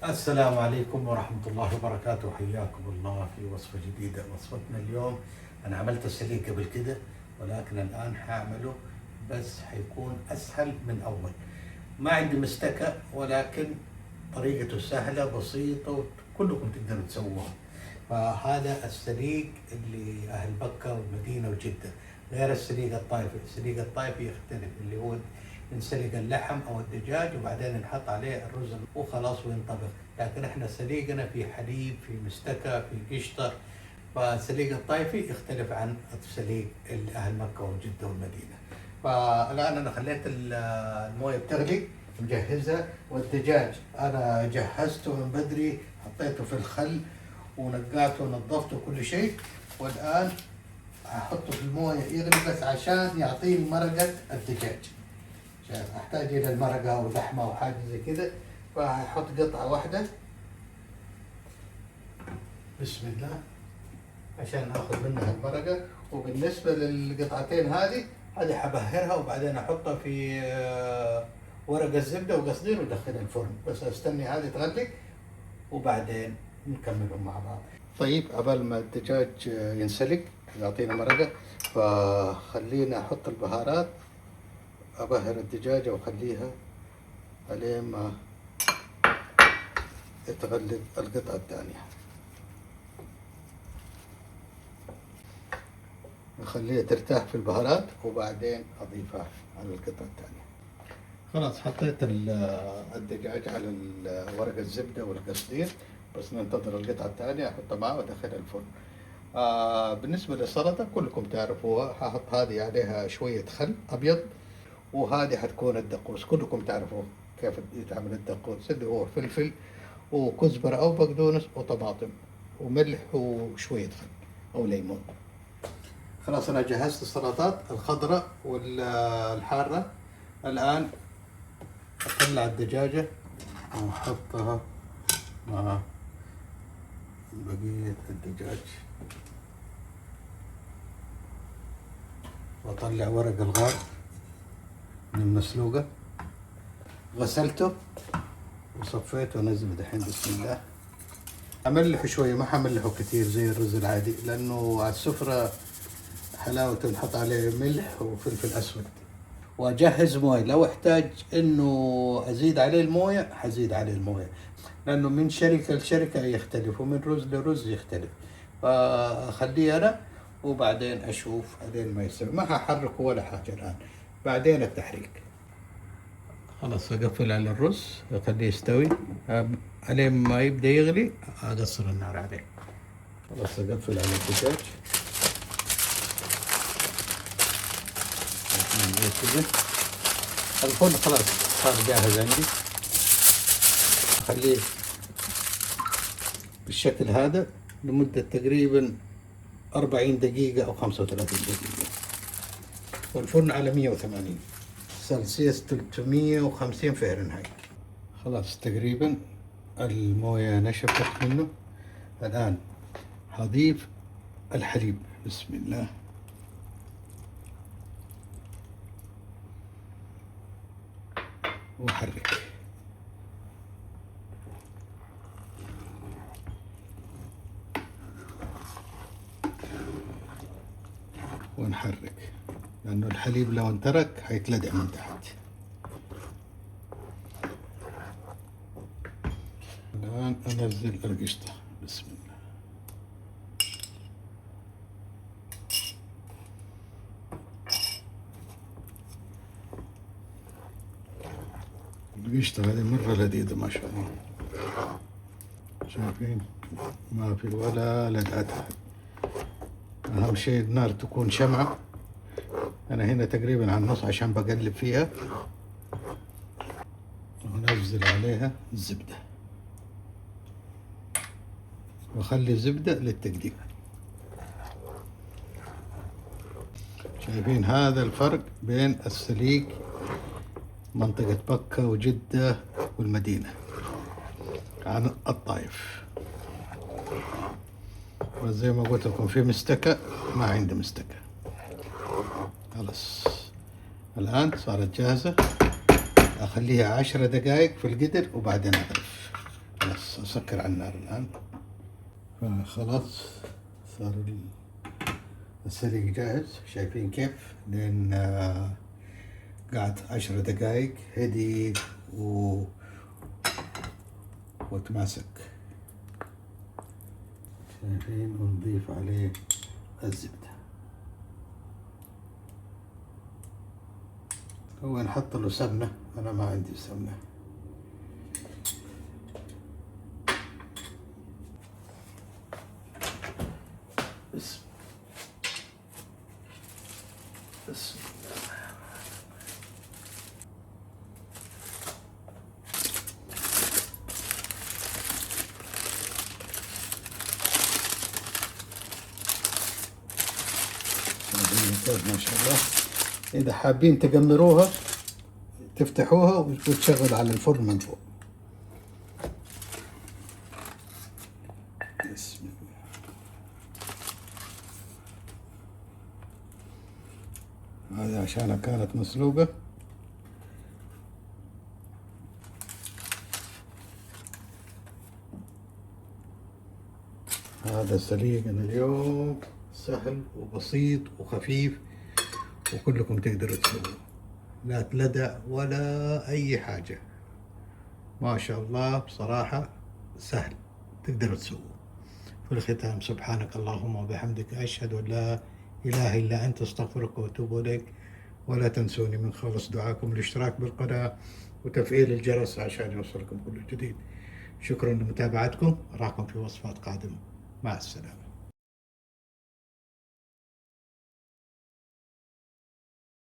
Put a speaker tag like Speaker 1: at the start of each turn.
Speaker 1: السلام عليكم ورحمة الله وبركاته، حياكم الله في وصفة جديدة. وصفتنا اليوم أنا عملت السليق قبل كده، ولكن الآن حاعمله بس حيكون أسهل من أول. ما عندي مستكة، ولكن طريقته سهلة بسيطة وكلكم تقدروا تسووها. فهذا السليق اللي أهل بكة والمدينة وجدة، غير السليق الطائفي. السليق الطائفي يختلف، اللي هو ينسلق اللحم او الدجاج وبعدين نحط عليه الرز وخلاص وينطبخ. لكن احنا سليقنا في حليب، في مستكة، في قشطر. فالسليق الطائفي يختلف عن السليق اهل مكة وجدة والمدينة. فالان انا خليت المويه بتغلي مجهزها، والدجاج انا جهزته من بدري، حطيته في الخل ونقعته ونظفته كل شيء. والان احطه في المويه يغلي بس عشان يعطيني مرقة الدجاج. شايف احتاج الى المرقه او لحمه او حاجه زي كده، فهحط قطعه واحده بسم الله عشان اخذ منها المرقه. وبالنسبه للقطعتين هذه حبهرها وبعدين احطها في ورق الزبده وقصدير وادخلها الفرن. بس استني هذه تغلي وبعدين نكملهم مع بعض. طيب عبال ما الدجاج ينسلق يعطينا مرقه، فخلينا احط البهارات، أبهر الدجاجة وأخليها عليه ما يتغلب القطعة الثانية. أخليها ترتاح في البهارات وبعدين أضيفها على القطعة الثانية. خلاص حطيت الدجاج على ورق الزبدة والقصدير، بس ننتظر القطعة الثانية أحطها معها وأدخلها الفرن. بالنسبة للسلطة كلكم تعرفوها، هحط هذه عليها شوية خل أبيض، وهذه حتكون الدقوس. كلكم تعرفوا كيف يتعمل الدقوس، اللي هو فلفل وكزبرة أو بقدونس وطماطم وملح وشوية خل أو ليمون. خلاص أنا جهزت السلطات الخضراء والحارة. الآن أطلع الدجاجة وأحطها مع بقية الدجاج، وأطلع ورق الغار من المسلوقة، غسلته وصفيته وانزله دحين بسم الله. املحه شويه، ما حملحه كثير زي الرز العادي، لانه على السفره حلاوته نحط عليه ملح وفلفل اسود. واجهز مويه، لو احتاج انه ازيد عليه المويه حزيد عليه المويه، لانه من شركه لشركه يختلف ومن رز لرز يختلف. فاخليه انا وبعدين اشوف لين ما يستوي. ما هحركه ولا حاجه الان، بعدين التحريك. خلاص اقفل على الرز اخليه يستوي، عليه ما يبدا يغلي اقصر النار عليه. خلاص اقفل على الدجاج كذا. الفرن خلاص صار جاهز عندي، اخليه بالشكل هذا لمدة تقريبا 40 دقيقة أو 35 دقيقة، والفرن على 180 سلسيوس 350 فهرنهايت. خلاص تقريبا الموية نشفت منه. الآن هضيف الحليب بسم الله، وحرك. ونحرك لأنه الحليب لو انترك حيتلدع من تحت. الآن أنزل القشطة بسم الله. القشطة هذه مرة لذيذة ما شاء الله، شايفين ما في ولا لدعتها. أهم شيء النار تكون شمعة. أنا هنا تقريبا على النص عشان بقلب فيها، ونزل عليها الزبدة وخلي زبدة للتقديم. شايفين هذا الفرق بين السليق منطقة بكة وجدة والمدينة عن الطائف. وزي ما قلت لكم في مستكة، ما عندي مستكة. خلاص الآن صارت جاهزة، أخليها 10 دقائق في القدر وبعدين أغرف. خلاص أسكر على النار الآن. فخلاص صار السلق جاهز. شايفين كيف؟ لأن قعد 10 دقايق هدي وتماسك. شايفين؟ ونضيف عليه الزبدة. هو نحط له سمنة، أنا ما عندي سمنة. بسم الله. ما شاء الله. إذا حابين تقمروها تفتحوها وتشغل على الفرن من فوق. بسم الله. هذا عشانها كانت مسلوقة. هذا سليقنا اليوم سهل وبسيط وخفيف، وكلكم تقدروا تسووه، لا تلدع ولا أي حاجة. ما شاء الله بصراحة سهل، تقدروا تسووه. في الختام سبحانك اللهم وبحمدك أشهد أن لا إله إلا أنت أستغفرك وأتوب إليك. ولا تنسوني من خالص دعاكم الاشتراك بالقناة وتفعيل الجرس عشان يوصلكم كل جديد. شكرا لمتابعتكم، أراكم في وصفات قادمة. مع السلامة.